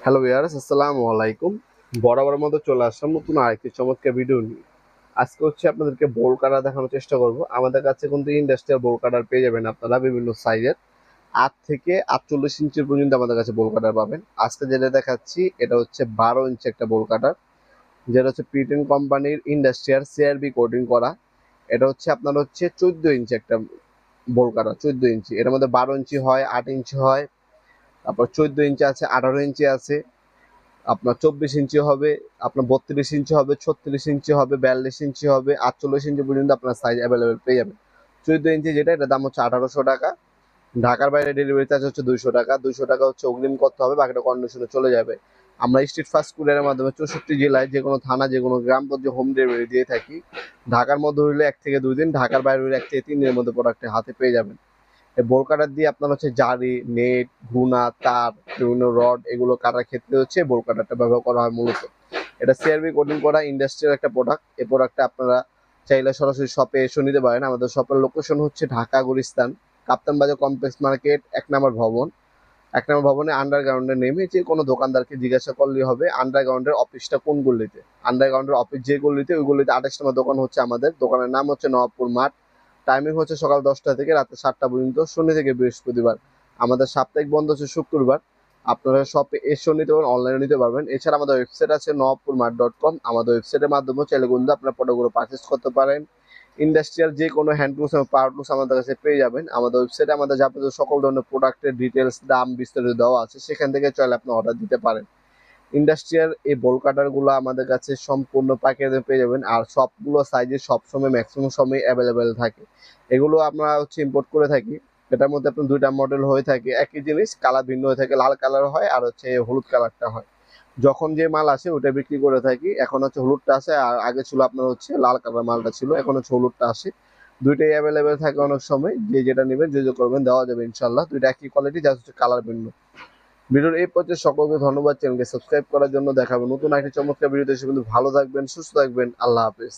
Hello viewers, আসসালামু আলাইকুম। বরাবরের মতো চলে আসলাম নতুন আরেকটি চমৎকার ভিডিও নিয়ে। আজকে হচ্ছে আপনাদেরকে বোল কাটার দেখানোর চেষ্টা করব। আমাদের কাছে কিন্তু ইন্ডাস্ট্রিয়াল বোল কাটার পেয়ে যাবেন আপনারা বিভিন্ন সাইজের 8 থেকে 48 ইঞ্চির পর্যন্ত আমাদের কাছে বোল কাটার পাবেন। আজকে যেটা দেখাচ্ছি এটা হচ্ছে 12 ইঞ্চি একটা বোল কাটার, যেটা হচ্ছে পিটেন কোম্পানির ইন্ডাস্ট্রিয়াল সিআরবি কোডিং করা। এটা হচ্ছে আপনার হচ্ছে 14 ইঞ্চি একটা বোল কাটার, 14 ইঞ্চি। এটার মধ্যে 12 ইঞ্চি হয়, 8 ইঞ্চি হয়, তারপর 14 ইঞ্চি আছে, 18 ইঞ্চি আছে, আপনার 24 ইঞ্চি হবে, আপনার 32 ইঞ্চি হবে, 36 ইঞ্চি হবে, 42 ইঞ্চি হবে, 48 ইঞ্চি পর্যন্ত আপনার সাইজ অ্যাভেলেবেল পেয়ে যাবেন। 14 ইঞ্চি যেটা, এটার দাম হচ্ছে 1800 টাকা। ঢাকার বাইরে ডেলিভারি চার্জ হচ্ছে 200 টাকা। 200 টাকা হচ্ছে অগ্রিম করতে হবে, বাকিটা কন্ডিশনে চলে যাবে। আমরা স্ট্রিট ফাস্ট কুরিয়ারের মাধ্যমে 64 জেলায় যে কোনো থানা, যে কোনো গ্রাম পর্যায়ে হোম ডেলিভারি দিয়ে থাকি। ঢাকার মধ্যে হইলে 1 থেকে 2 দিন, ঢাকার বাইরে হইলে 1 থেকে 3 দিনের মধ্যে প্রোডাক্টের হাতে পেয়ে যাবেন। এই বোল কাটার দিয়ে আপনার হচ্ছে জারি, নেট, ঘুনা, তার, বিভিন্ন রড এগুলো কাটার ক্ষেত্রে হচ্ছে বোল কাটারটা ব্যবহার করা হয় মূলত। এটা সিআরবি কোডিং করা ইন্ডাস্ট্রিয়াল একটা প্রোডাক্ট। এই প্রোডাক্টটা আপনারা চাইলে সরাসরি শপে এসে নিতে পারেন। আমাদের শপের লোকেশন হচ্ছে ঢাকা গুলিস্তান, কাপ্তান বাজার কমপ্লেক্স মার্কেট, 1 নম্বর ভবন। 1 নম্বর ভবনে আন্ডারগ্রাউন্ডে নেমে যে কোনো দোকানদারকে জিজ্ঞাসা করলেই হবে আন্ডারগ্রাউন্ডের অফিসটা কোন গলিতে। আন্ডারগ্রাউন্ডের অফিস যে গলিতে, ওই গলিতে 28 নম্বর দোকান হচ্ছে আমাদের। দোকানের নাম হচ্ছে নবাবপুর মাঠ। টাইমিং হচ্ছে সকাল 10টা থেকে রাতে 7টা পর্যন্ত, শনি থেকে বৃহস্পতিবার। আমাদের সাপ্তাহিক বন্ধ হচ্ছে শুক্রবার। আপনারা শপে এসেও নিতে পারবেন, অনলাইনে নিতে পারবেন। এছাড়া আমাদের ওয়েবসাইট আছে নবাবপুরমার্ট.com। আমাদের ওয়েবসাইটের মাধ্যমে চাইলে কিন্তু আপনার প্রোডাক্টগুলো পারচেস করতে পারেন। ইন্ডাস্ট্রিয়াল যে কোনো হ্যান্ড টুলস এবং পাওয়ার টুলস আমাদের কাছে পেয়ে যাবেন। আমাদের ওয়েবসাইটে আমাদের যাবতীয় সকল ধরনের প্রোডাক্টের ডিটেলস, দাম বিস্তারিত দেওয়া আছে, সেখান থেকে চাইলে আপনি অর্ডার দিতে পারেন। ইন্ডাস্ট্রিয়াল এই বোল কাটারগুলো আমাদের কাছে সম্পূর্ণ পাইকারিতে পেয়ে যাবেন, আর সবগুলো সাইজে সবসময় ম্যাক্সিমাম সময় অ্যাভেলেবেল থাকে। এগুলো আমরা হচ্ছে ইম্পোর্ট করে থাকি। এটার মধ্যে আপনার 2টা মডেল হয়ে থাকে, একই জিনিস, কালার ভিন্ন হয়ে থাকে। লাল কালার হয় আর হচ্ছে হলুদ কালারটা হয়। যখন যে মাল আসে ওটা বিক্রি করে থাকি। এখন হচ্ছে হলুদটা আসে, আর আগে ছিল আপনার হচ্ছে লাল কালার মালটা ছিল, এখন হচ্ছে হলুদটা আসে। দুইটাই অ্যাভেলেবেল থাকে অনেক সময়। যে যেটা নেবেন, যে করবেন দেওয়া যাবে ইনশাল্লাহ। দুইটা একই কোয়ালিটি, জাস্ট হচ্ছে কালার ভিন্ন। ভিডিওর এই পর্যায়ে সকলকে ধন্যবাদ চ্যানেলকে সাবস্ক্রাইব করার জন্য। দেখাবো নতুন একটি চমৎকার ভিডিওতে। সে কিন্তু ভালো থাকবেন, সুস্থ থাকবেন। আল্লাহ হাফেজ।